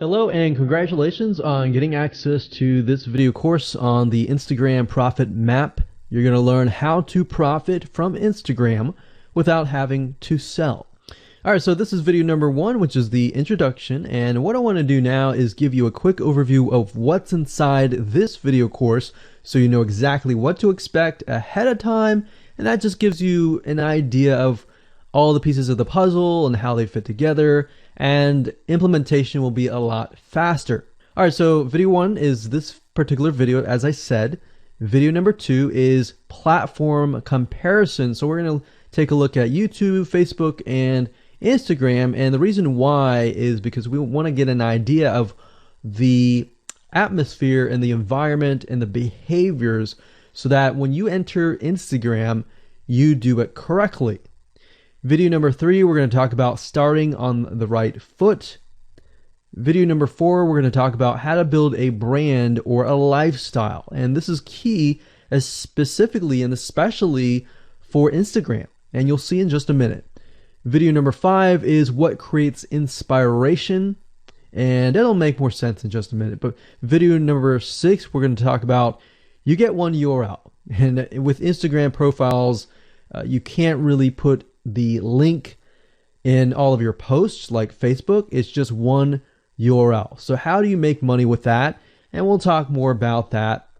Hello and congratulations on getting access to this video course on the Instagram Profit Map. You're going to learn how to profit from Instagram without having to sell. All right, so this is video number 1, which is the introduction. And what I want to do now is give you a quick overview of what's inside this video course so you know exactly what to expect ahead of time. And that just gives you an idea of all the pieces of the puzzle and how they fit together, and implementation will be a lot faster. All right, so video 1 is this particular video, as I said. Video number 2 is platform comparison. So we're going to take a look at YouTube, Facebook, and Instagram. And the reason why is because we want to get an idea of the atmosphere and the environment and the behaviors so that when you enter Instagram, you do it correctly. Video number 3, we're going to talk about starting on the right foot. Video number 4, we're going to talk about how to build a brand or a lifestyle. And this is key, as specifically and especially for Instagram. And you'll see in just a minute. Video number 5 is what creates inspiration. And it'll make more sense in just a minute. But video number 6, we're going to talk about you get one URL. And with Instagram profiles, you can't really put the link in all of your posts like Facebook. It's just one URL. So how do you make money with that? And we'll talk more about that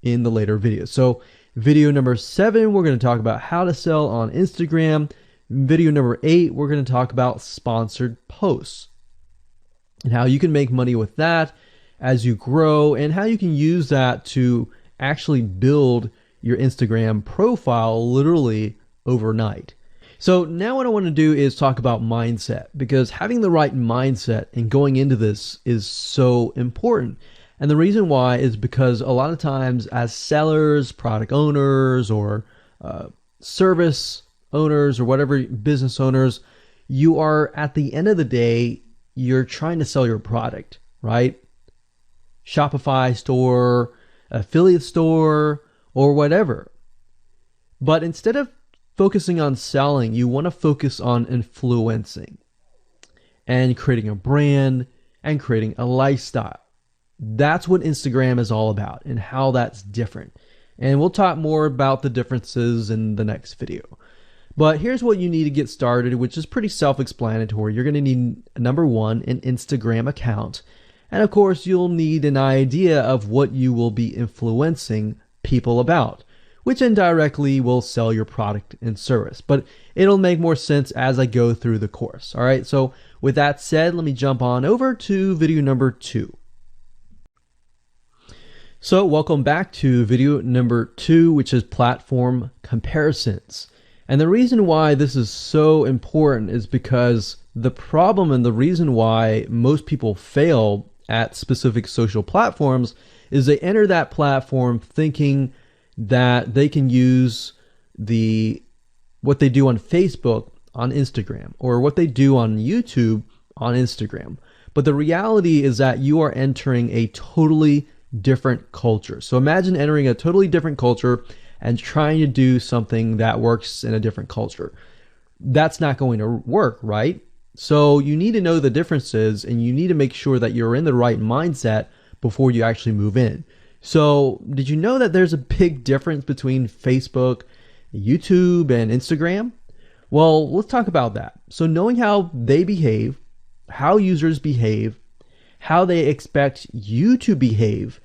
in the later videos. So video number 7, we're going to talk about how to sell on Instagram. Video number 8, we're going to talk about sponsored posts and how you can make money with that as you grow, and how you can use that to actually build your Instagram profile literally overnight. So now what I want to do is talk about mindset, because having the right mindset and going into this is so important. And the reason why is because a lot of times as sellers, product owners, or service owners, or whatever, business owners, you are, at the end of the day, you're trying to sell your product, right? Shopify store, affiliate store, or whatever. But instead of focusing on selling, you want to focus on influencing and creating a brand and creating a lifestyle. That's what Instagram is all about and how that's different. And we'll talk more about the differences in the next video. But here's what you need to get started, which is pretty self-explanatory. You're going to need, number 1, an Instagram account. And of course, you'll need an idea of what you will be influencing people about, which indirectly will sell your product and service. But it'll make more sense as I go through the course. All right, so with that said, let me jump on over to video number 2. So welcome back to video number 2, which is platform comparisons. And the reason why this is so important is because the problem and the reason why most people fail at specific social platforms is they enter that platform thinking that they can use what they do on Facebook on Instagram, or what they do on YouTube on Instagram. But the reality is that you are entering a totally different culture. So imagine entering a totally different culture and trying to do something that works in a different culture. That's not going to work, right? So you need to know the differences, and you need to make sure that you're in the right mindset before you actually move in. So did you know that there's a big difference between Facebook, YouTube, and Instagram? Well, let's talk about that. So knowing how they behave, how users behave, how they expect you to behave,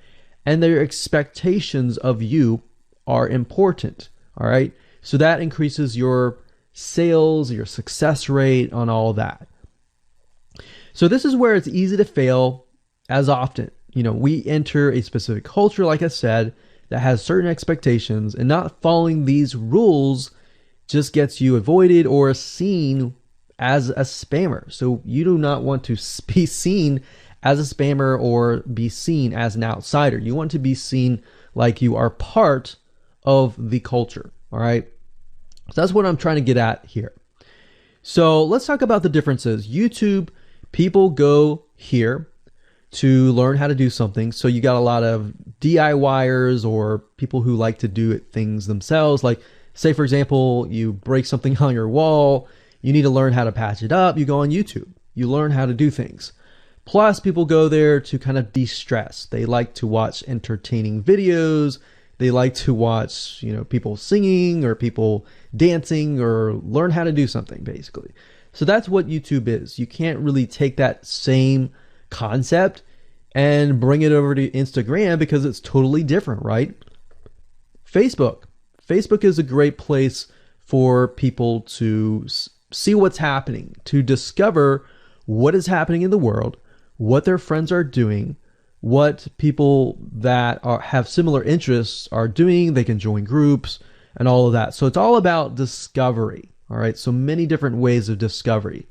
and their expectations of you are important. All right. So that increases your sales, your success rate on all that. So this is where it's easy to fail as often. You know, we enter a specific culture, like I said, that has certain expectations, and not following these rules just gets you avoided or seen as a spammer. So you do not want to be seen as a spammer or be seen as an outsider. You want to be seen like you are part of the culture. All right. So that's what I'm trying to get at here. So let's talk about the differences. YouTube, people go here to learn how to do something. So you got a lot of DIYers, or people who like to do things themselves. Like, say, for example, you break something on your wall, you need to learn how to patch it up. You go on YouTube, you learn how to do things. Plus, people go there to kind of de-stress. They like to watch entertaining videos. They like to watch, people singing or people dancing or learn how to do something, basically. So that's what YouTube is. You can't really take that same concept and bring it over to Instagram because it's totally different, right? Facebook. Facebook is a great place for people to see what's happening, to discover what is happening in the world, what their friends are doing, what people that have similar interests are doing. They can join groups and all of that. So it's all about discovery. All right. So many different ways of discovery.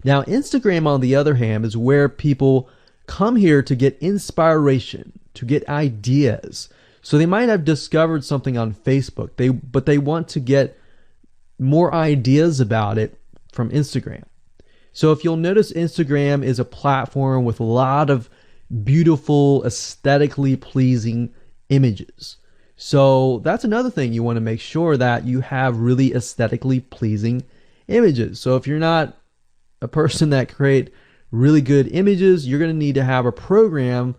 Now, Instagram, on the other hand, is where people come here to get inspiration, to get ideas. So they might have discovered something on Facebook, but they want to get more ideas about it from Instagram. So if you'll notice, Instagram is a platform with a lot of beautiful, aesthetically pleasing images. So that's another thing. You want to make sure that you have really aesthetically pleasing images. So if you're not a person that create really good images, you're going to need to have a program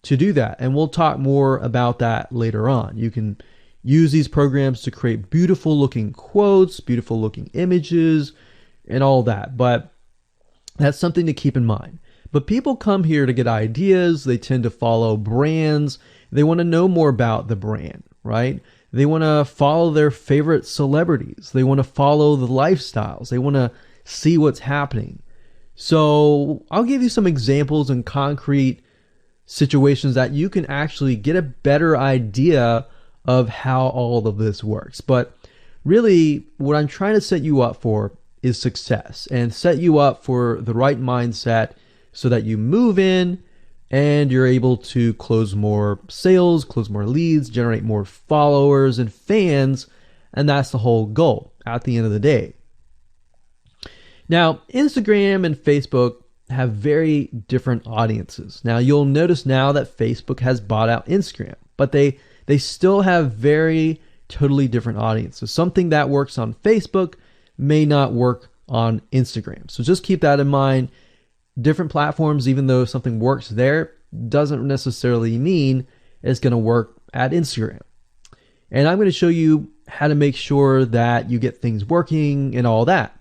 to do that. And we'll talk more about that later on. You can use these programs to create beautiful looking quotes, beautiful looking images, and all that. But that's something to keep in mind. But people come here to get ideas. They tend to follow brands. They want to know more about the brand, right? They want to follow their favorite celebrities. They want to follow the lifestyles. They want to see what's happening. So I'll give you some examples and concrete situations that you can actually get a better idea of how all of this works. But really, what I'm trying to set you up for is success, and set you up for the right mindset so that you move in and you're able to close more sales, close more leads, generate more followers and fans. And that's the whole goal at the end of the day. Now, Instagram and Facebook have very different audiences. Now, you'll notice now that Facebook has bought out Instagram, but they still have very totally different audiences. Something that works on Facebook may not work on Instagram. So just keep that in mind. Different platforms, even though something works there, doesn't necessarily mean it's going to work at Instagram. And I'm going to show you how to make sure that you get things working and all that.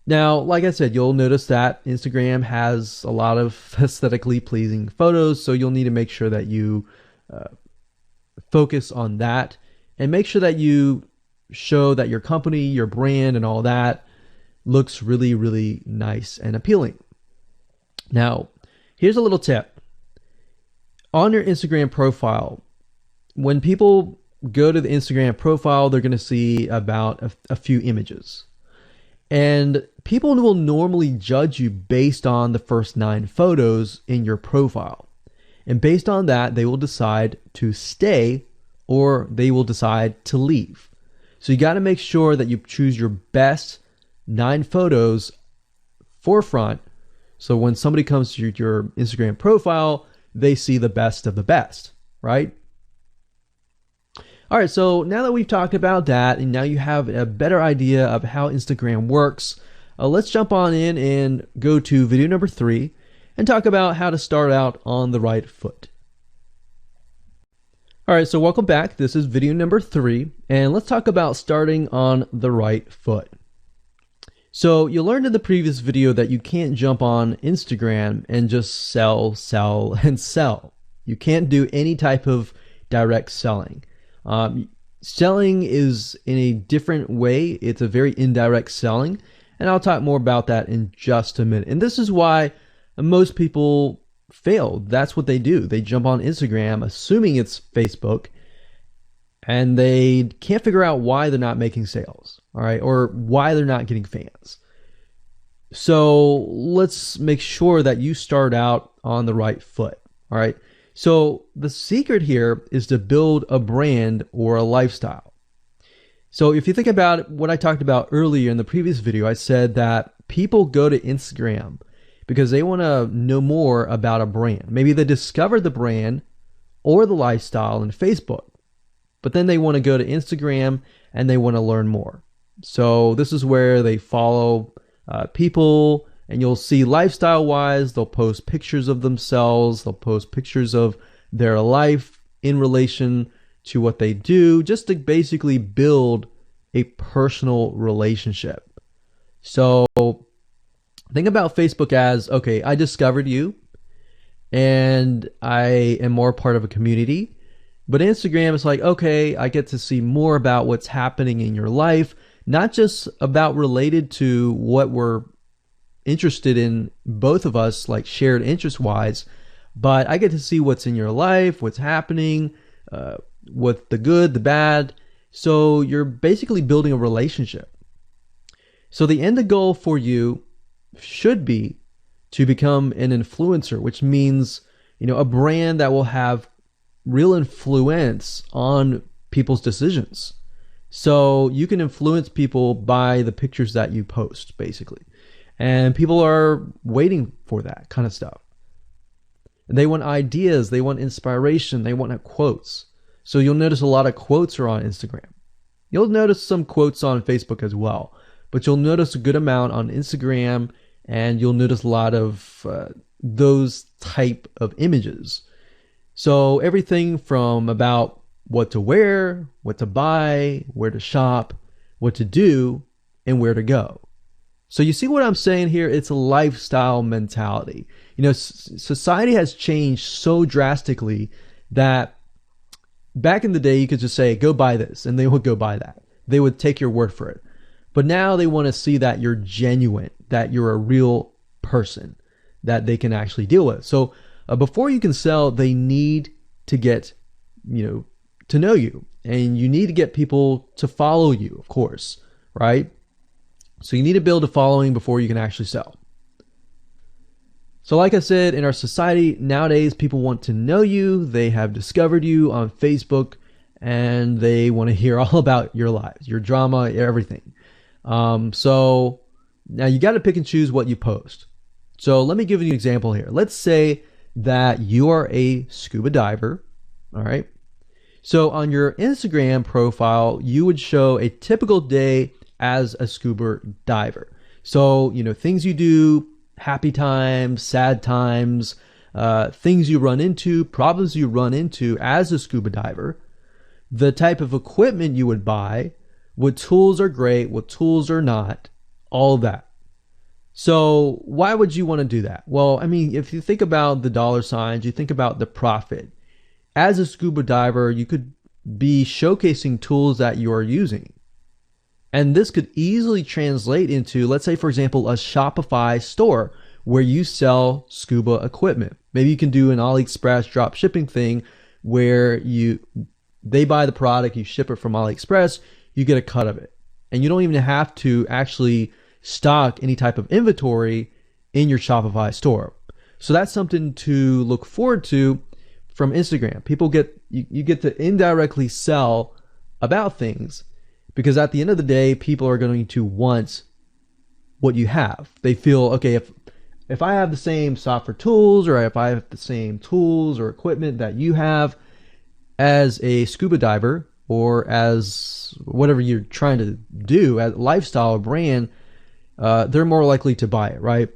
Now, like I said, you'll notice that Instagram has a lot of aesthetically pleasing photos, so you'll need to make sure that you focus on that and make sure that you show that your company, your brand, and all that looks really, really nice and appealing. Now, here's a little tip. On your Instagram profile, when people go to the Instagram profile, they're going to see about a few images. And people will normally judge you based on the first 9 photos in your profile. And based on that, they will decide to stay or they will decide to leave. So you got to make sure that you choose your best 9 photos forefront. So when somebody comes to your Instagram profile, they see the best of the best, right? All right, so now that we've talked about that, and now you have a better idea of how Instagram works, let's jump on in and go to video number 3 and talk about how to start out on the right foot. All right, so welcome back. This is video number 3, and let's talk about starting on the right foot. So you learned in the previous video that you can't jump on Instagram and just sell, and sell. You can't do any type of direct selling. Selling is in a different way. It's a very indirect selling, and I'll talk more about that in just a minute. And this is why most people fail. That's what they do. They jump on Instagram assuming it's Facebook, and they can't figure out why they're not making sales, all right, or why they're not getting fans. So let's make sure that you start out on the right foot, all right? So the secret here is to build a brand or a lifestyle. So if you think about what I talked about earlier in the previous video, I said that people go to Instagram because they want to know more about a brand. Maybe they discovered the brand or the lifestyle in Facebook, but then they want to go to Instagram and they want to learn more. So this is where they follow people And you'll see lifestyle wise, they'll post pictures of themselves, they'll post pictures of their life in relation to what they do, just to basically build a personal relationship. So think about Facebook as, okay, I discovered you and I am more part of a community. But Instagram is like, okay, I get to see more about what's happening in your life, not just about related to what we're interested in, both of us, like shared interest wise, but I get to see what's in your life, what's happening, with the good, the bad. So you're basically building a relationship. So the end goal for you should be to become an influencer, which means, a brand that will have real influence on people's decisions. So you can influence people by the pictures that you post, basically. And people are waiting for that kind of stuff. They want ideas, they want inspiration, they want quotes. So you'll notice a lot of quotes are on Instagram. You'll notice some quotes on Facebook as well, but you'll notice a good amount on Instagram, and you'll notice a lot of those type of images. So everything from about what to wear, what to buy, where to shop, what to do, and where to go. So you see what I'm saying here? It's a lifestyle mentality. Society has changed so drastically that back in the day, you could just say, go buy this, and they would go buy that. They would take your word for it. But now they want to see that you're genuine, that you're a real person that they can actually deal with. So before you can sell, they need to get, to know you. And you need to get people to follow you, of course, right? So you need to build a following before you can actually sell. So like I said, in our society nowadays, people want to know you. They have discovered you on Facebook, and they want to hear all about your lives, your drama, everything. So now you got to pick and choose what you post. So let me give you an example here. Let's say that you are a scuba diver. All right. So on your Instagram profile, you would show a typical day as a scuba diver. So, things you do, happy times, sad times, things you run into, problems you run into as a scuba diver, the type of equipment you would buy, what tools are great, what tools are not, all of that. So why would you want to do that? Well, if you think about the dollar signs, you think about the profit. As a scuba diver, you could be showcasing tools that you are using. And this could easily translate into, let's say, for example, a Shopify store where you sell scuba equipment. Maybe you can do an AliExpress drop shipping thing where they buy the product, you ship it from AliExpress, you get a cut of it. And you don't even have to actually stock any type of inventory in your Shopify store. So that's something to look forward to from Instagram. You get to indirectly sell about things, because at the end of the day, people are going to want what you have. They feel, okay, if I have the same software tools, or if I have the same tools or equipment that you have as a scuba diver, or as whatever you're trying to do, as a lifestyle or brand, they're more likely to buy it, right?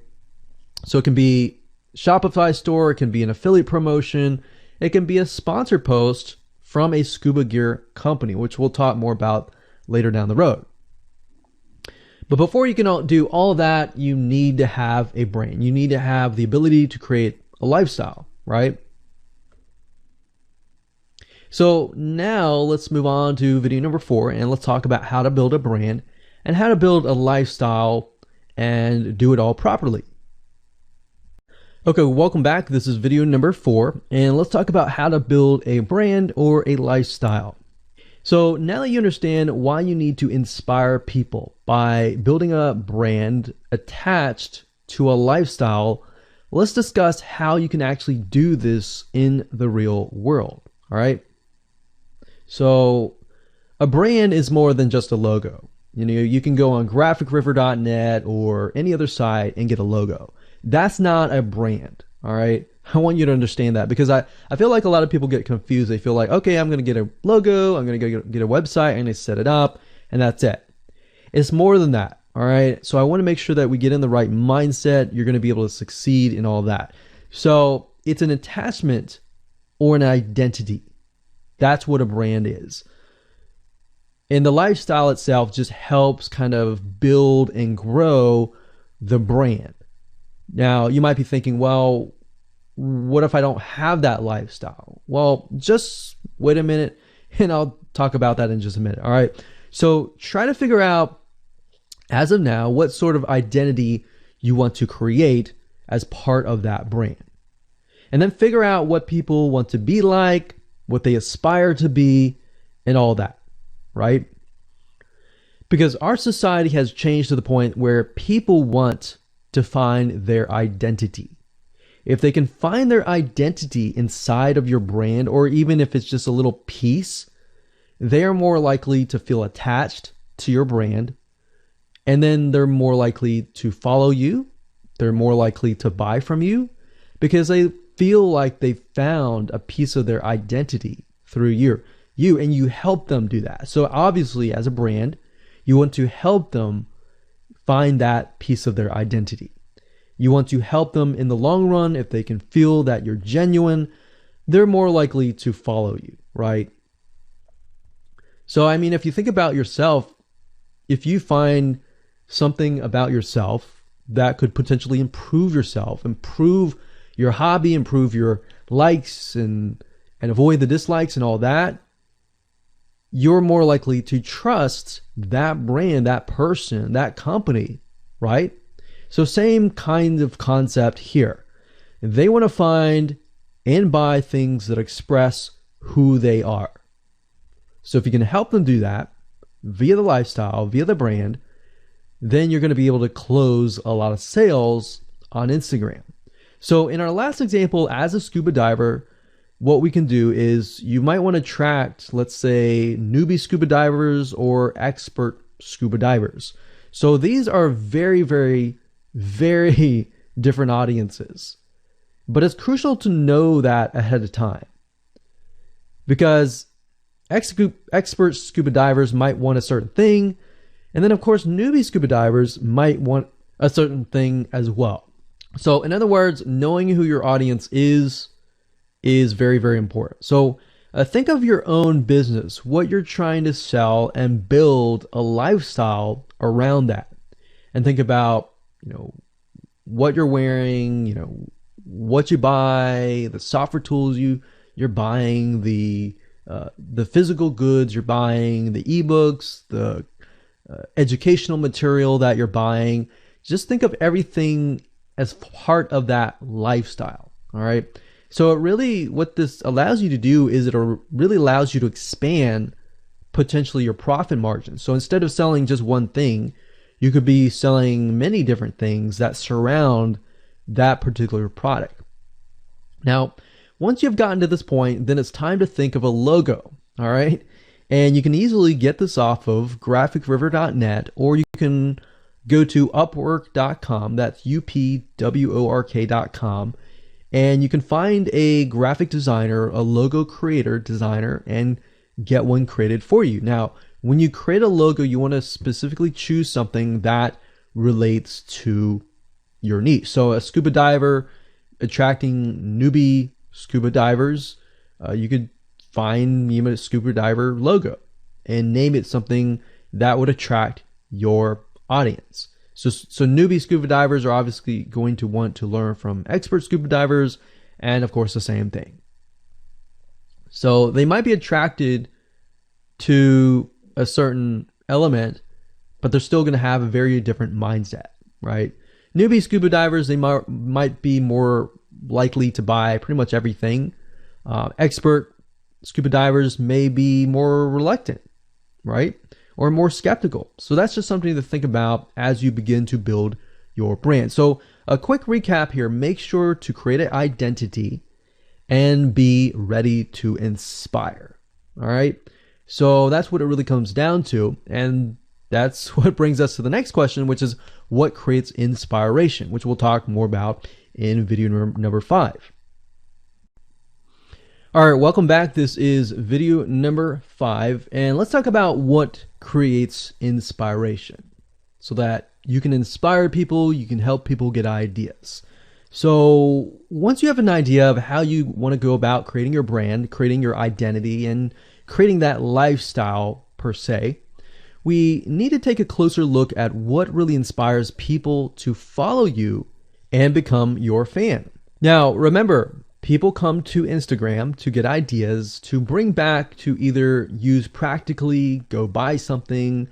So it can be Shopify store, it can be an affiliate promotion, it can be a sponsor post from a scuba gear company, which we'll talk more about later down the road. But before you can do all of that, you need to have a brand. You need to have the ability to create a lifestyle, right? So now let's move on to video number 4, and let's talk about how to build a brand and how to build a lifestyle and do it all properly. Okay, welcome back. This is video number 4, and let's talk about how to build a brand or a lifestyle. So now that you understand why you need to inspire people by building a brand attached to a lifestyle, let's discuss how you can actually do this in the real world. All right. So a brand is more than just a logo. You can go on graphicriver.net or any other site and get a logo. That's not a brand. All right. I want you to understand that, because I feel like a lot of people get confused. They feel like, okay, I'm going to get a logo, I'm going to go get a website, I'm going to set it up, and that's it. It's more than that. All right. So I want to make sure that we get in the right mindset. You're going to be able to succeed in all that. So it's an attachment or an identity. That's what a brand is. And the lifestyle itself just helps kind of build and grow the brand. Now, you might be thinking, well, what if I don't have that lifestyle? Well, just wait a minute and I'll talk about that in just a minute. All right. So try to figure out, as of now, what sort of identity you want to create as part of that brand. And then figure out what people want to be like, what they aspire to be, and all that, right? Because our society has changed to the point where people want to find their identity. If they can find their identity inside of your brand, or even if it's just a little piece, they are more likely to feel attached to your brand. And then they're more likely to follow you. They're more likely to buy from you because they feel like they found a piece of their identity through you, and you help them do that. So obviously, as a brand, you want to help them find that piece of their identity. You want to help them in the long run. If they can feel that you're genuine, they're more likely to follow you, right? So, I mean, if you think about yourself, if you find something about yourself that could potentially improve yourself, improve your hobby, improve your likes, and avoid the dislikes and all that, you're more likely to trust that brand, that person, that company, right? So same kind of concept here. They want to find and buy things that express who they are. So if you can help them do that via the lifestyle, via the brand, then you're going to be able to close a lot of sales on Instagram. So in our last example, as a scuba diver, what we can do is you might want to attract, let's say, newbie scuba divers or expert scuba divers. So these are very, very, very different audiences. But it's crucial to know that ahead of time, because expert scuba divers might want a certain thing, and then of course newbie scuba divers might want a certain thing as well. So in other words, knowing who your audience is very, very important. So think of your own business, what you're trying to sell, and build a lifestyle around that. And think about, what you're wearing, what you buy, the software tools you're buying, the physical goods you're buying, the ebooks, the educational material that you're buying. Just think of everything as part of that lifestyle. All right. So what this allows you to do is it really allows you to expand potentially your profit margin. So instead of selling just one thing, you could be selling many different things that surround that particular product. Now, once you've gotten to this point, then it's time to think of a logo. All right. And you can easily get this off of graphicriver.net, or you can go to upwork.com. That's upwork.com. And you can find a graphic designer, a logo creator, designer, and get one created for you. Now, when you create a logo, you want to specifically choose something that relates to your niche. So a scuba diver attracting newbie scuba divers, you could find a scuba diver logo and name it something that would attract your audience. So newbie scuba divers are obviously going to want to learn from expert scuba divers, and of course the same thing. So they might be attracted to a certain element, but they're still going to have a very different mindset, right? Newbie scuba divers, they might be more likely to buy pretty much everything. Expert scuba divers may be more reluctant, right? Or more skeptical. So that's just something to think about as you begin to build your brand. So a quick recap here: make sure to create an identity and be ready to inspire. All right. So that's what it really comes down to. And that's what brings us to the next question, which is what creates inspiration, which we'll talk more about in video number 5. All right, welcome back. This is video number 5, and let's talk about what creates inspiration. so that you can inspire people, you can help people get ideas. So once you have an idea of how you want to go about creating your brand, creating your identity, and creating that lifestyle per se, we need to take a closer look at what really inspires people to follow you and become your fan. Now, remember, people come to Instagram to get ideas to bring back to either use practically, go buy something,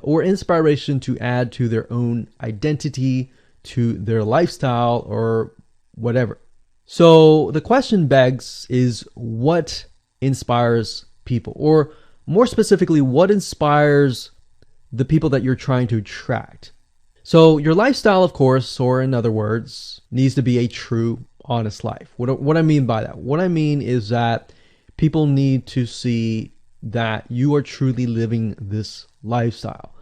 or inspiration to add to their own identity, to their lifestyle, or whatever. So the question begs is, what inspires people? Or more specifically, what inspires the people that you're trying to attract? So your lifestyle, of course, or in other words, needs to be a true, honest life. What I mean by that? What I mean is that people need to see that you are truly living this lifestyle.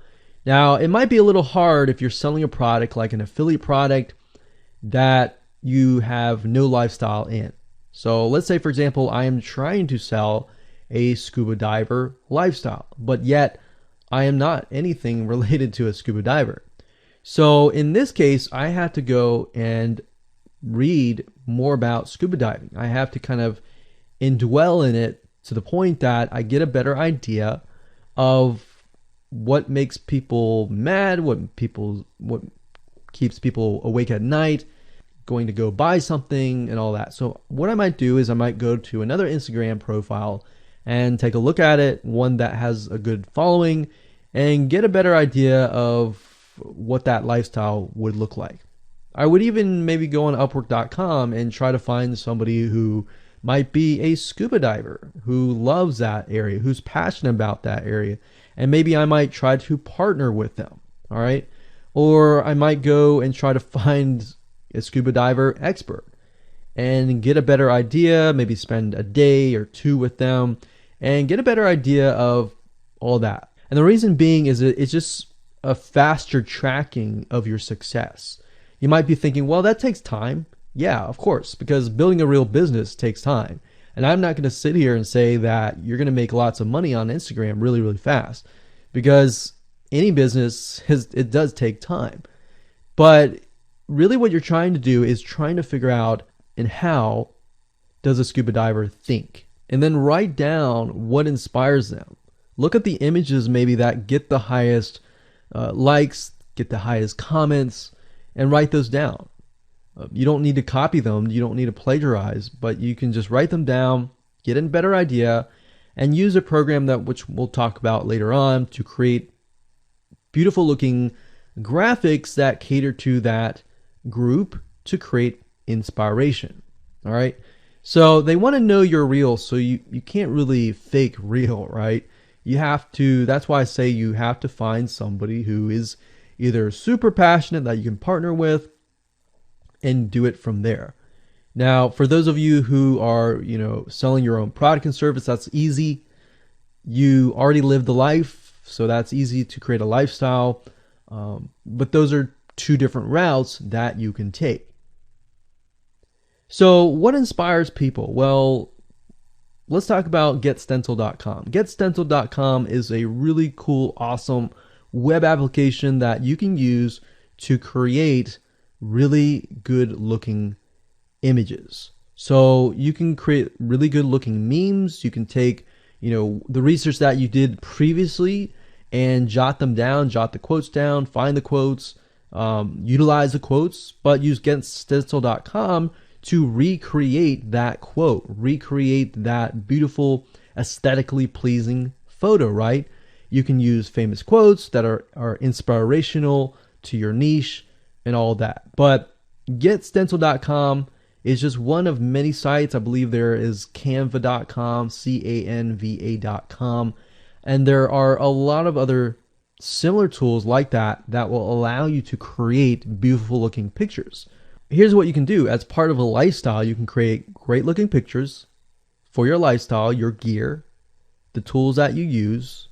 Now, it might be a little hard if you're selling a product like an affiliate product that you have no lifestyle in. So let's say, for example, I am trying to sell a scuba diver lifestyle, but yet I am not anything related to a scuba diver. So in this case, I have to go and read more about scuba diving. I have to kind of indwell in it to the point that I get a better idea of what makes people mad, what keeps people awake at night, going to go buy something and all that. So what I might do is I might go to another Instagram profile and take a look at it, one that has a good following, and get a better idea of what that lifestyle would look like. I would even maybe go on Upwork.com and try to find somebody who might be a scuba diver, who loves that area, who's passionate about that area. And maybe I might try to partner with them, all right? Or I might go and try to find a scuba diver expert and get a better idea, maybe spend a day or two with them and get a better idea of all that. And the reason being is it's just a faster tracking of your success. You might be thinking, well, that takes time. Yeah, of course, because building a real business takes time. And I'm not going to sit here and say that you're going to make lots of money on Instagram really, really fast, because any business it does take time. But really what you're trying to do is trying to figure out and how does a scuba diver think, and then write down what inspires them. Look at the images maybe that get the highest likes, get the highest comments, and write those down. You don't need to copy them. You don't need to plagiarize, but you can just write them down, get a better idea, and use a program that which we'll talk about later on to create beautiful looking graphics that cater to that group to create inspiration. All right. So they want to know you're real. So you can't really fake real, right? You have to, that's why I say you have to find somebody who is either super passionate that you can partner with and do it from there. Now, for those of you who are, selling your own product and service, that's easy. You already live the life, so that's easy to create a lifestyle. But those are two different routes that you can take. So what inspires people? Well, let's talk about getstencil.com. Getstencil.com is a really cool, awesome web application that you can use to create really good looking images. So you can create really good looking memes. You can take, the research that you did previously and jot them down, jot the quotes down, find the quotes, utilize the quotes, but use getstencil.com to recreate that quote, recreate that beautiful, aesthetically pleasing photo, right? You can use famous quotes that are inspirational to your niche and all that. But getstencil.com is just one of many sites. I believe there is canva.com, canva.com, and there are a lot of other similar tools like that that will allow you to create beautiful looking pictures. Here's what you can do. As part of a lifestyle, you can create great looking pictures for your lifestyle, your gear, the tools that you use,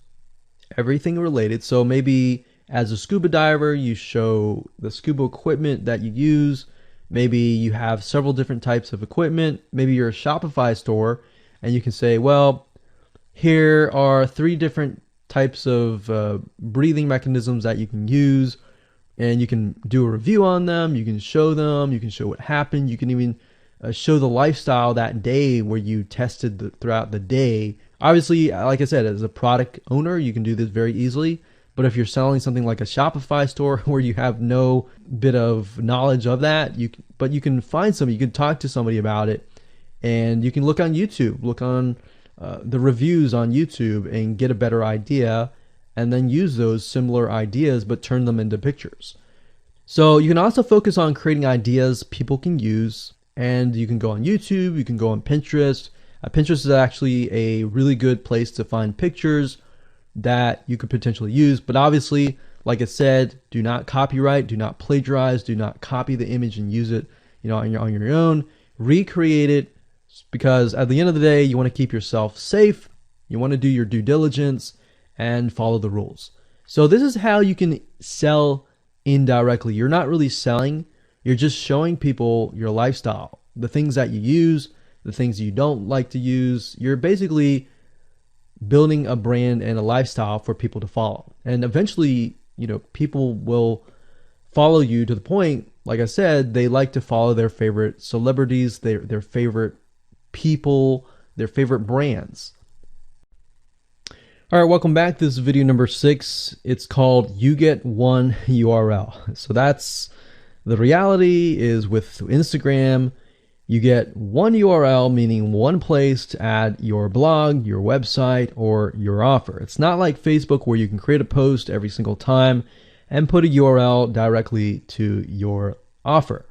everything related. So maybe as a scuba diver, you show the scuba equipment that you use. Maybe you have several different types of equipment. Maybe you're a Shopify store and you can say, well, here are 3 different types of breathing mechanisms that you can use, and you can do a review on them. You can show them. You can show what happened. You can even show the lifestyle that day where you tested throughout the day. Obviously, like I said, as a product owner, you can do this very easily. But if you're selling something like a Shopify store where you have no bit of knowledge of that, you can find somebody, you can talk to somebody about it, and you can look on YouTube, look on the reviews on YouTube and get a better idea, and then use those similar ideas but turn them into pictures. So you can also focus on creating ideas people can use, and you can go on YouTube, you can go on Pinterest. Pinterest is actually a really good place to find pictures that you could potentially use, but obviously, like I said, do not copyright, do not plagiarize, do not copy the image and use it, on your own. Recreate it, because at the end of the day, you want to keep yourself safe. You want to do your due diligence and follow the rules. So this is how you can sell indirectly. You're not really selling, you're just showing people your lifestyle, the things that you use, the things you don't like to use. You're basically building a brand and a lifestyle for people to follow. And eventually, people will follow you to the point, like I said, they like to follow their favorite celebrities, their favorite people, their favorite brands. All right, welcome back. This is video number 6. It's called You Get One URL. So that's the reality is with Instagram, you get one URL, meaning one place to add your blog, your website, or your offer. It's not like Facebook where you can create a post every single time and put a URL directly to your offer.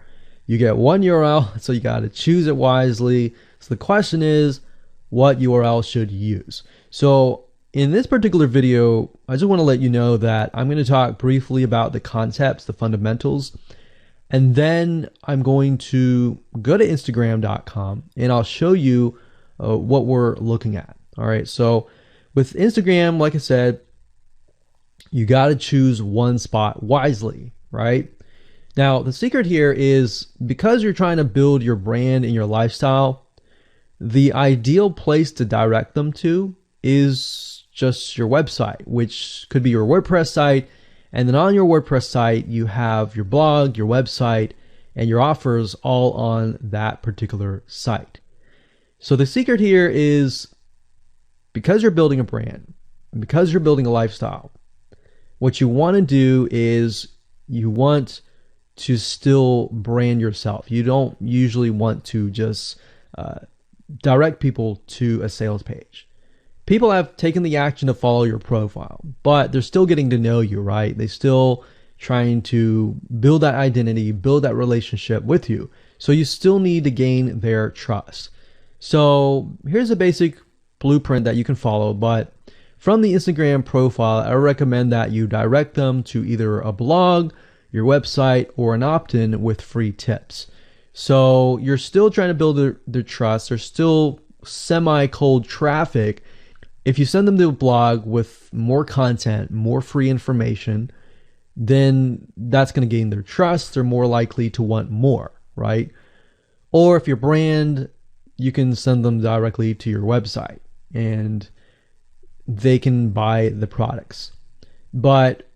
You get one URL, so you got to choose it wisely. So the question is, what URL should you use? So in this particular video, I just want to let you know that I'm going to talk briefly about the concepts, the fundamentals, and then I'm going to go to Instagram.com and I'll show you what we're looking at. All right, so with Instagram, like I said, you got to choose one spot wisely, right? Now, the secret here is because you're trying to build your brand and your lifestyle, the ideal place to direct them to is just your website, which could be your WordPress site. And then on your WordPress site, you have your blog, your website, and your offers all on that particular site. So the secret here is because you're building a brand, and because you're building a lifestyle, what you want to do is you want to still brand yourself. You don't usually want to just direct people to a sales page. People have taken the action to follow your profile, but they're still getting to know you, right? They're still trying to build that identity, build that relationship with you. So you still need to gain their trust. So here's a basic blueprint that you can follow, but from the Instagram profile, I recommend that you direct them to either a blog, your website, or an opt-in with free tips. So you're still trying to build their trust. There's still semi-cold traffic. If you send them to a blog with more content, more free information, then that's going to gain their trust. They're more likely to want more, right? Or if your brand, you can send them directly to your website and they can buy the products. But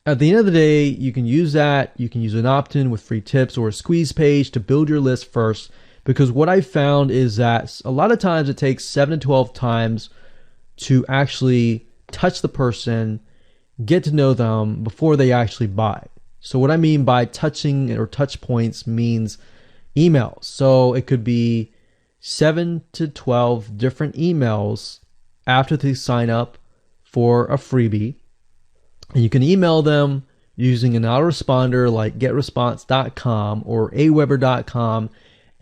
at the end of the day, you can use that. You can use an opt-in with free tips or a squeeze page to build your list first. Because what I found is that a lot of times it takes 7 to 12 times to actually touch the person, get to know them before they actually buy. So what I mean by touching or touch points means emails. So it could be 7 to 12 different emails after they sign up for a freebie. And you can email them using an autoresponder like getresponse.com or aweber.com.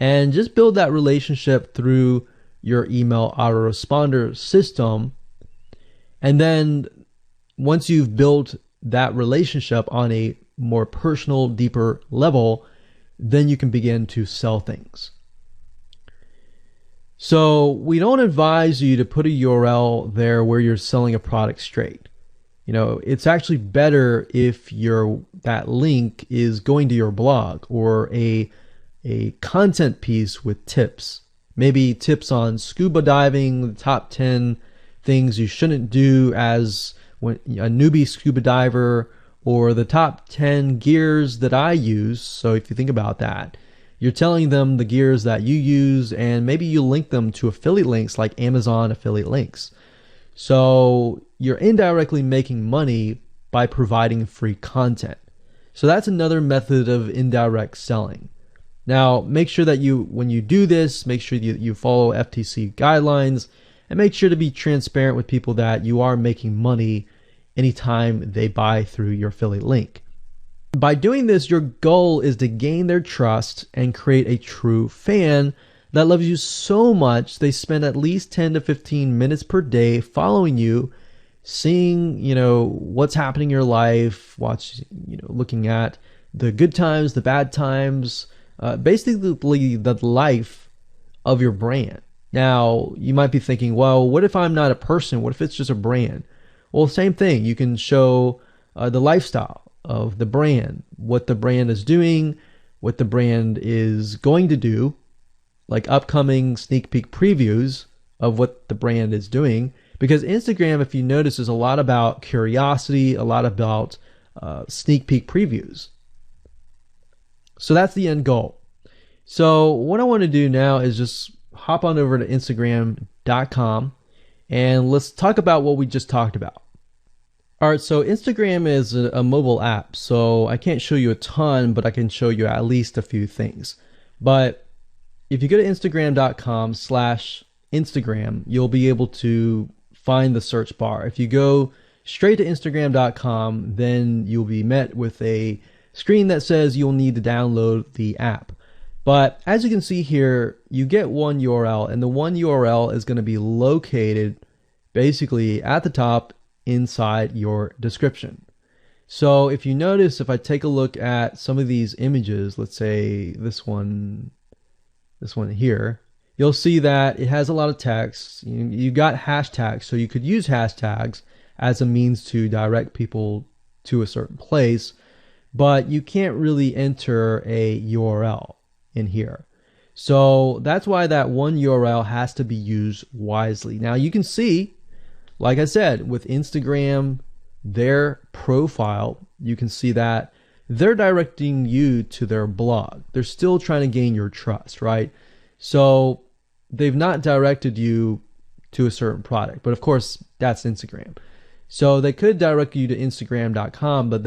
And just build that relationship through your email autoresponder system. And then once you've built that relationship on a more personal, deeper level, then you can begin to sell things. So we don't advise you to put a URL there where you're selling a product straight. It's actually better if that link is going to your blog or a content piece with tips, maybe tips on scuba diving, the top 10 things you shouldn't do as a newbie scuba diver, or the top 10 gears that I use. So if you think about that, you're telling them the gears that you use, and maybe you link them to affiliate links like Amazon affiliate links. So you're indirectly making money by providing free content. So that's another method of indirect selling. Now, make sure that when you do this, make sure you follow FTC guidelines, and make sure to be transparent with people that you are making money anytime they buy through your affiliate link. By doing this, your goal is to gain their trust and create a true fan that loves you so much they spend at least 10 to 15 minutes per day following you, seeing, what's happening in your life, looking at the good times, the bad times, basically the life of your brand. Now, you might be thinking, well, what if I'm not a person? What if it's just a brand? Well, same thing. You can show the lifestyle of the brand, what the brand is doing, what the brand is going to do, like upcoming sneak peek previews of what the brand is doing. Because Instagram, if you notice, is a lot about curiosity, a lot about sneak peek previews. So that's the end goal. So what I want to do now is just hop on over to Instagram.com and let's talk about what we just talked about. All right, so Instagram is a mobile app, so I can't show you a ton, but I can show you at least a few things. But if you go to Instagram.com/Instagram, you'll be able to find the search bar. If you go straight to Instagram.com, then you'll be met with a screen that says you'll need to download the app. But as you can see here, you get one URL, and the one URL is going to be located basically at the top inside your description. So if you notice, if I take a look at some of these images, let's say this one here, you'll see that it has a lot of text. You got hashtags, so you could use hashtags as a means to direct people to a certain place, but you can't really enter a URL in here. So that's why that one URL has to be used wisely. Now you can see, like I said, with Instagram, their profile, you can see that they're directing you to their blog. They're still trying to gain your trust, right? So they've not directed you to a certain product, but of course that's Instagram. So they could direct you to Instagram.com, but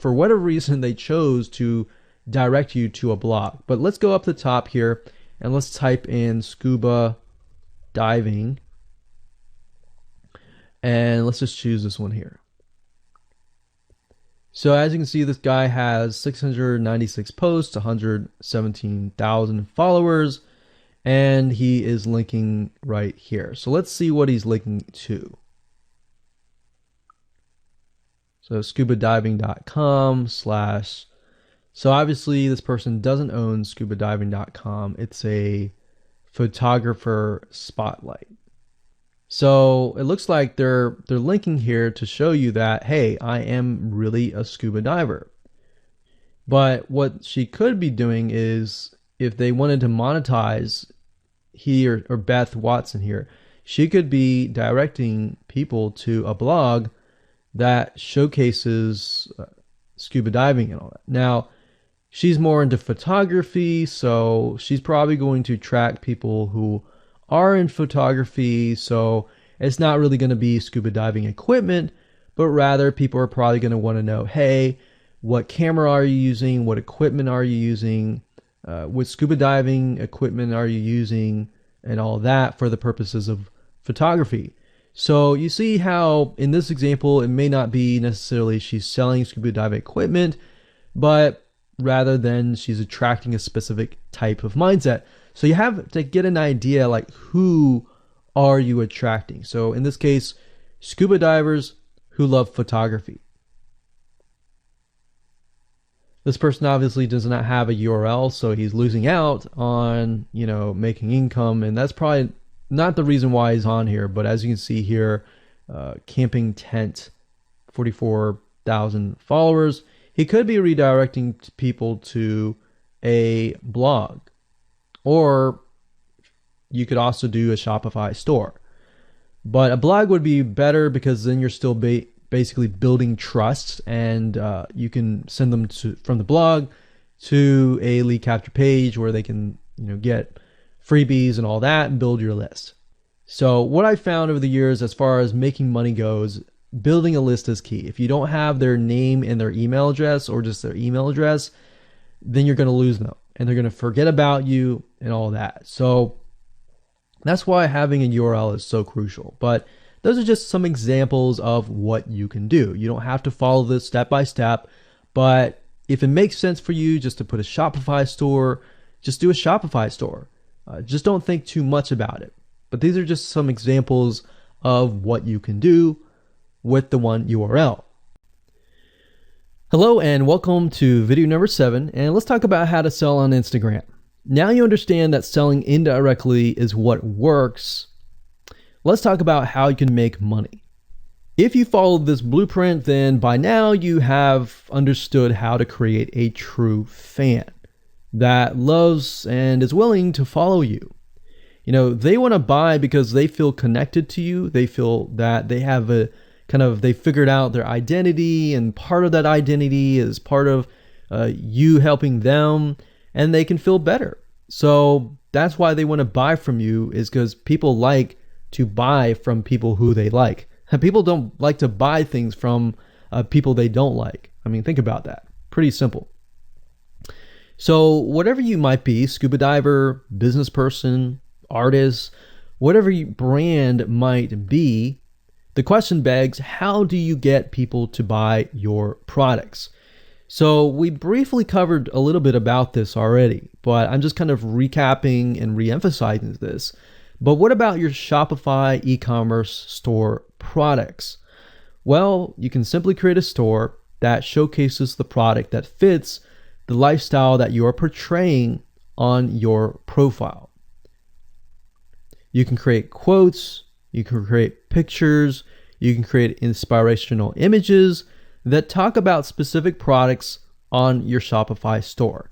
for whatever reason they chose to direct you to a blog. But let's go up the top here and let's type in scuba diving, and let's just choose this one here. So as you can see, this guy has 696 posts, 117,000 followers, and he is linking right here. So let's see what he's linking to. So scubadiving.com/. So obviously this person doesn't own scubadiving.com. It's a photographer spotlight. So it looks like they're linking here to show you that, hey, I am really a scuba diver. But what she could be doing is, if they wanted to monetize he or Beth Watson here, she could be directing people to a blog that showcases scuba diving and all that. Now, she's more into photography, so she's probably going to attract people who are in photography. So it's not really going to be scuba diving equipment, but rather people are probably going to want to know, hey, what camera are you using? What equipment are you using? What scuba diving equipment are you using? And all that for the purposes of photography. So you see how in this example, it may not be necessarily she's selling scuba diving equipment, but rather than she's attracting a specific type of mindset. So you have to get an idea, like, who are you attracting? So in this case, scuba divers who love photography. This person obviously does not have a URL, so he's losing out on, making income, and that's probably not the reason why he's on here. But as you can see here, camping tent, 44,000 followers. He could be redirecting people to a blog, or you could also do a Shopify store. But a blog would be better because then you're still basically building trust, and you can send them from the blog to a lead capture page where they can get freebies and all that and build your list. So what I found over the years as far as making money goes, building a list is key. If you don't have their name and their email address, or just their email address, then you're going to lose them and they're going to forget about you and all that. So that's why having a URL is so crucial. But those are just some examples of what you can do. You don't have to follow this step by step, but if it makes sense for you just to put a Shopify store, just do a Shopify store. Just don't think too much about it. But these are just some examples of what you can do with the one URL. Hello and welcome to video number 7, and let's talk about how to sell on Instagram. Now you understand that selling indirectly is what works. Let's talk about how you can make money. If you followed this blueprint, then by now you have understood how to create a true fan that loves and is willing to follow you. They want to buy because they feel connected to you. They feel that they have they figured out their identity, and part of that identity is part of you helping them, and they can feel better. So that's why they want to buy from you, is because people like to buy from people who they like. And people don't like to buy things from people they don't like. I mean, think about that. Pretty simple. So whatever you might be, scuba diver, business person, artist, whatever your brand might be, the question begs, how do you get people to buy your products? So we briefly covered a little bit about this already, but I'm just kind of recapping and re-emphasizing this. But what about your Shopify e-commerce store products? Well, you can simply create a store that showcases the product that fits the lifestyle that you are portraying on your profile. You can create quotes, you can create pictures, you can create inspirational images that talk about specific products on your Shopify store.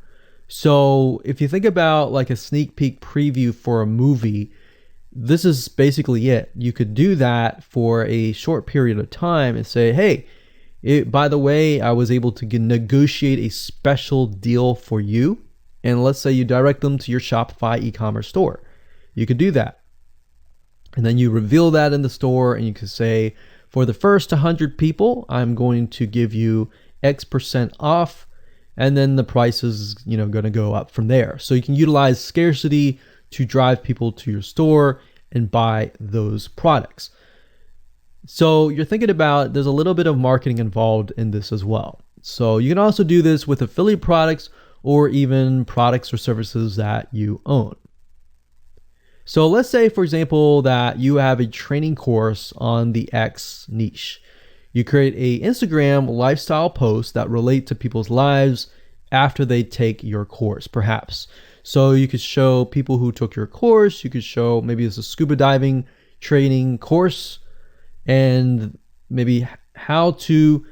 So if you think about like a sneak peek preview for a movie, this is basically it. You could do that for a short period of time and say, hey, by the way, I was able to negotiate a special deal for you. And let's say you direct them to your Shopify e-commerce store. You could do that. And then you reveal that in the store, and you can say, for the first 100 people, I'm going to give you X% off. And then the price is, going to go up from there. So you can utilize scarcity to drive people to your store and buy those products. So you're thinking about, there's a little bit of marketing involved in this as well. So you can also do this with affiliate products or even products or services that you own. So let's say, for example, that you have a training course on the X niche. You create a Instagram lifestyle post that relate to people's lives after they take your course, perhaps. So you could show people who took your course, you could show maybe it's a scuba diving training course, and maybe how to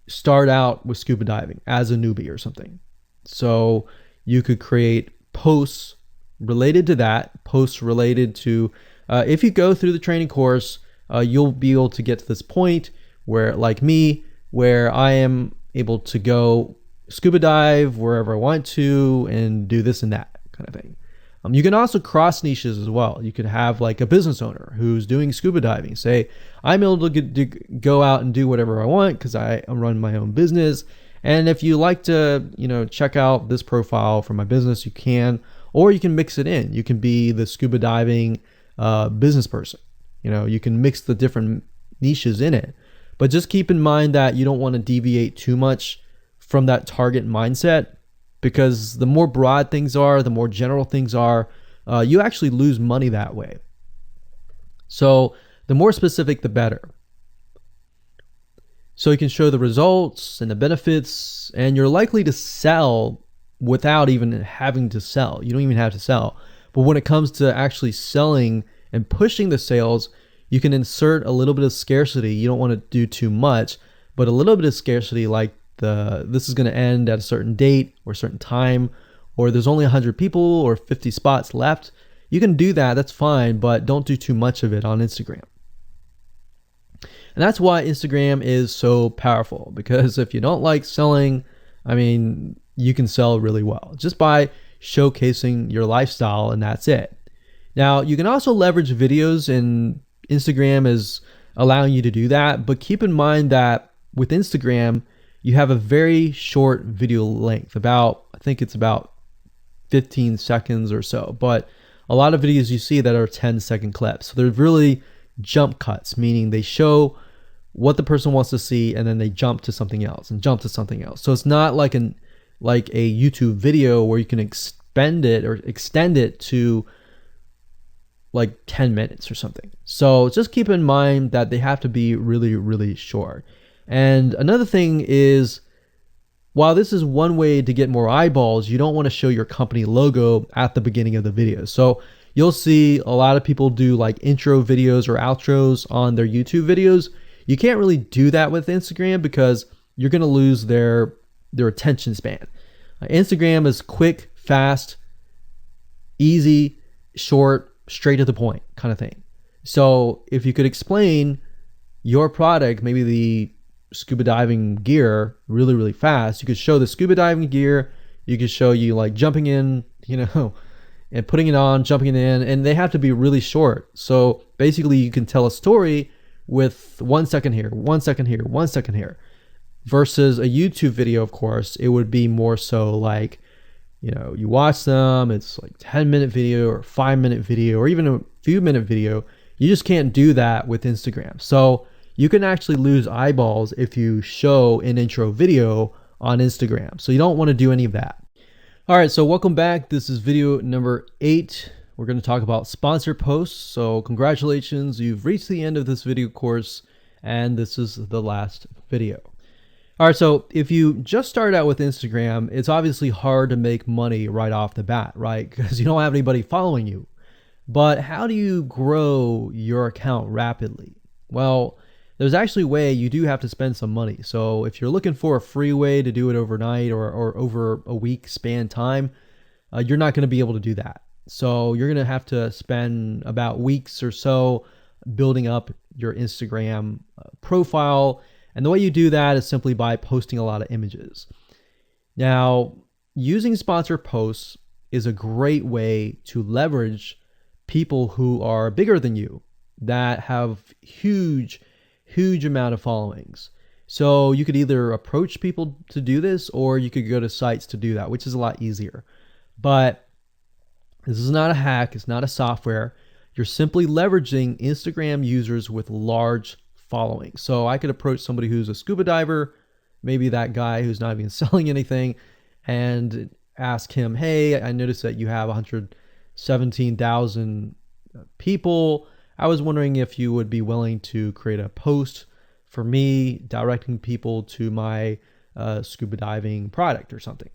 start out with scuba diving as a newbie or something. So you could create posts related to that, posts related to, if you go through the training course, you'll be able to get to this point where, like me, where I am able to go scuba dive wherever I want to and do this and that kind of thing. You can also cross niches as well. You could have like a business owner who's doing scuba diving. Say, I'm able to go out and do whatever I want because I run my own business. And if you like to, check out this profile for my business, you can, or you can mix it in. You can be the scuba diving business person. You can mix the different niches in it. But just keep in mind that you don't want to deviate too much from that target mindset, because the more broad things are, the more general things are, you actually lose money that way. So the more specific, the better. So you can show the results and the benefits, and you're likely to sell without even having to sell. You don't even have to sell. But when it comes to actually selling and pushing the sales, you can insert a little bit of scarcity. You don't want to do too much, but a little bit of scarcity, like this is going to end at a certain date or a certain time, or there's only 100 people or 50 spots left. You can do that, that's fine, but don't do too much of it on Instagram. And that's why Instagram is so powerful, because if you don't like selling, I mean, you can sell really well just by showcasing your lifestyle, and that's it. Now, you can also leverage videos, and Instagram is allowing you to do that, but keep in mind that with Instagram, you have a very short video length, I think it's about 15 seconds or so, but a lot of videos you see that are 10-second clips. So they're really jump cuts, meaning they show what the person wants to see and then they jump to something else and jump to something else. So it's not like a YouTube video where you can extend it to like 10 minutes or something. So just keep in mind that they have to be really, really short. And another thing is, while this is one way to get more eyeballs, you don't want to show your company logo at the beginning of the video. So you'll see a lot of people do like intro videos or outros on their YouTube videos. You can't really do that with Instagram because you're going to lose their attention span. Instagram is quick, fast, easy, short, straight to the point kind of thing. So if you could explain your product, maybe the scuba diving gear, really, really fast, you could show the scuba diving gear, you could show you like jumping in, and putting it on, jumping in, and they have to be really short. So basically you can tell a story with 1 second here, 1 second here, 1 second here, versus a YouTube video. Of course, it would be more so like, you watch them, it's like 10-minute video or 5-minute video or even a few minute video. You just can't do that with Instagram. So you can actually lose eyeballs if you show an intro video on Instagram. So you don't want to do any of that. All right, so welcome back. This is video number 8. We're going to talk about sponsored posts. So congratulations, you've reached the end of this video course, and this is the last video. All right, so if you just start out with Instagram, it's obviously hard to make money right off the bat, right? Because you don't have anybody following you. But how do you grow your account rapidly? Well, there's actually a way. You do have to spend some money. So if you're looking for a free way to do it overnight or over a week span time, you're not going to be able to do that. So you're going to have to spend about weeks or so building up your Instagram profile. And the way you do that is simply by posting a lot of images. Now, using sponsored posts is a great way to leverage people who are bigger than you, that have huge amount of followings. So you could either approach people to do this, or you could go to sites to do that, which is a lot easier. But this is not a hack. It's not a software. You're simply leveraging Instagram users with large followings. So I could approach somebody who's a scuba diver, maybe that guy who's not even selling anything, and ask him, hey, I noticed that you have 117,000 people. I was wondering if you would be willing to create a post for me directing people to my scuba diving product or something.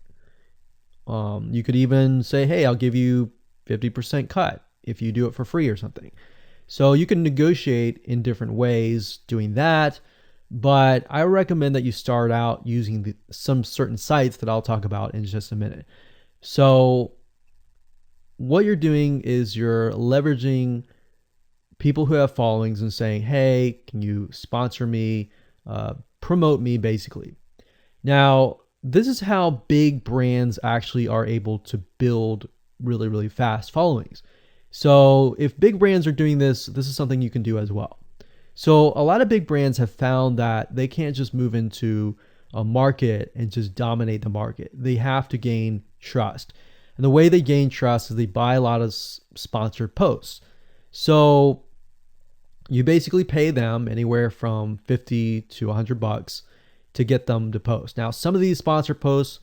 You could even say, hey, I'll give you 50% cut if you do it for free or something. So you can negotiate in different ways doing that. But I recommend that you start out using some certain sites that I'll talk about in just a minute. So what you're doing is you're leveraging people who have followings and saying, hey, can you sponsor me, promote me, basically. Now, this is how big brands actually are able to build really, really fast followings. So if big brands are doing this, this is something you can do as well. So a lot of big brands have found that they can't just move into a market and just dominate the market. They have to gain trust. And the way they gain trust is they buy a lot of sponsored posts. So you basically pay them anywhere from $50 to $100 to get them to post. Now, some of these sponsored posts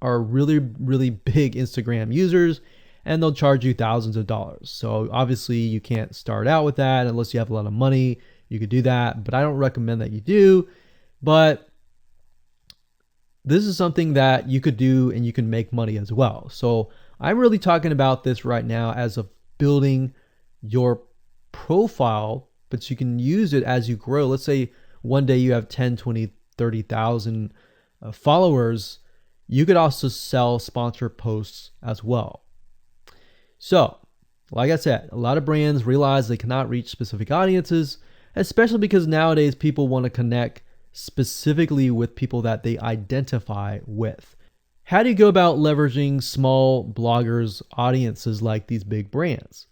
are really, really big Instagram users, and they'll charge you thousands of dollars. So obviously you can't start out with that unless you have a lot of money. You could do that, but I don't recommend that you do. But this is something that you could do and you can make money as well. So I'm really talking about this right now as of building your profile, but you can use it as you grow. Let's say one day you have 10, 20, 30,000 followers. You could also sell sponsored posts as well. So Like I said, a lot of brands realize they cannot reach specific audiences, especially because nowadays people want to connect specifically with people that they identify with. How do you go about leveraging small bloggers' audiences like these big brands?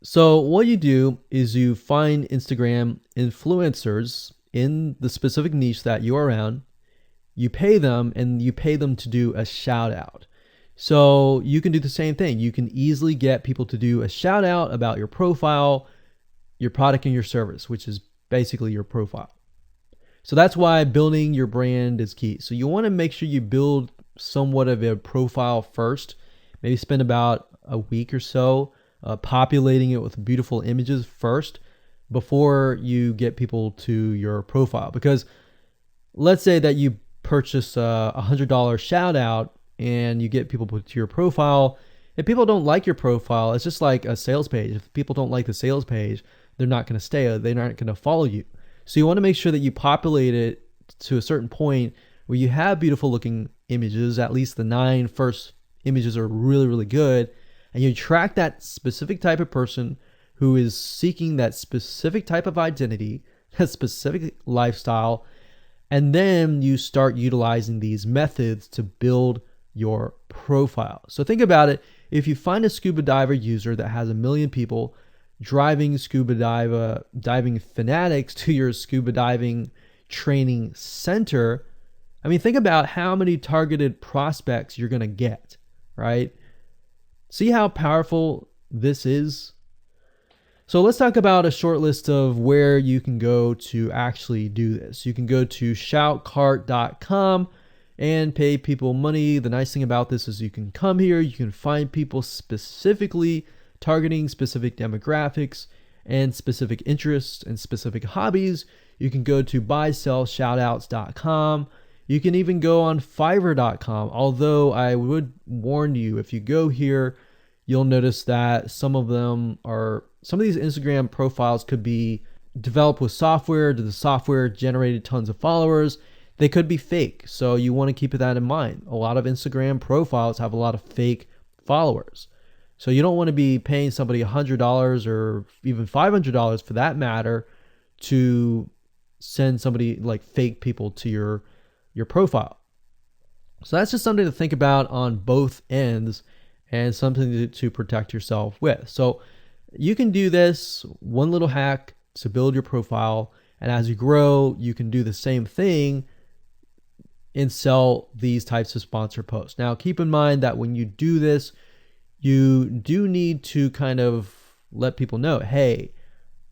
So what you do is you find Instagram influencers in the specific niche that you're around. You pay them, and you pay them to do a shout out. So you can do the same thing. You can easily get people to do a shout out about your profile, your product, and your service, which is basically your profile. So that's why building your brand is key. So you want to make sure you build somewhat of a profile first. Maybe spend about a week or so populating it with beautiful images first before you get people to your profile. Because let's say that you purchase a $100 shout out and you get people to your profile. If people don't like your profile, it's just like a sales page. If people don't like the sales page, they're not going to stay. They're not going to follow you. So you want to make sure that you populate it to a certain point where you have beautiful looking images. At least the 9 first images are really, really good. And you track that specific type of person who is seeking that specific type of identity, that specific lifestyle. And then you start utilizing these methods to build your profile. So think about it. If you find a scuba diver user that has 1 million people driving scuba diving fanatics to your scuba diving training center, I mean, think about how many targeted prospects you're going to get, right? See how powerful this is? So let's talk about a short list of where you can go to actually do this. You can go to shoutcart.com and pay people money. The nice thing about this is you can come here, you can find people specifically targeting specific demographics and specific interests and specific hobbies. You can go to buysellshoutouts.com. You can even go on fiverr.com. Although I would warn you, if you go here, you'll notice that some of these Instagram profiles could be developed with software. The software generated tons of followers. They could be fake. So you want to keep that in mind. A lot of Instagram profiles have a lot of fake followers. So you don't want to be paying somebody $100 or even $500 for that matter to send somebody like fake people to your profile. So that's just something to think about on both ends and something to protect yourself with. So you can do this one little hack to build your profile. And as you grow, you can do the same thing and sell these types of sponsor posts. Now, keep in mind that when you do this, you do need to kind of let people know, hey,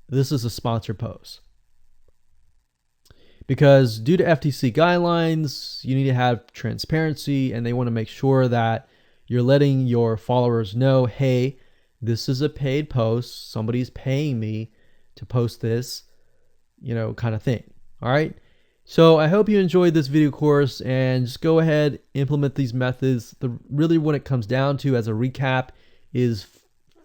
this is a sponsor post. Because due to FTC guidelines, you need to have transparency, and they want to make sure that you're letting your followers know, hey, this is a paid post. Somebody's paying me to post this, kind of thing. All right. So I hope you enjoyed this video course, and just go ahead, implement these methods. Really what it comes down to as a recap is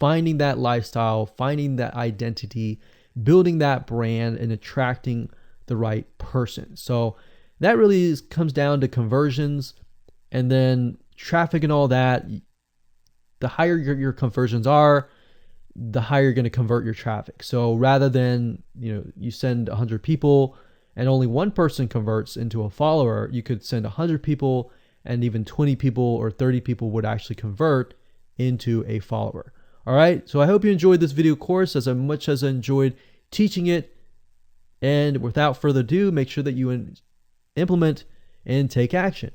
finding that lifestyle, finding that identity, building that brand, and attracting the right person. So that really comes down to conversions, and then traffic and all that. The higher your conversions are, the higher you're going to convert your traffic. So rather than, you send 100 people and only one person converts into a follower, you could send 100 people and even 20 people or 30 people would actually convert into a follower. All right. So I hope you enjoyed this video course as much as I enjoyed teaching it. And without further ado, make sure that you implement and take action.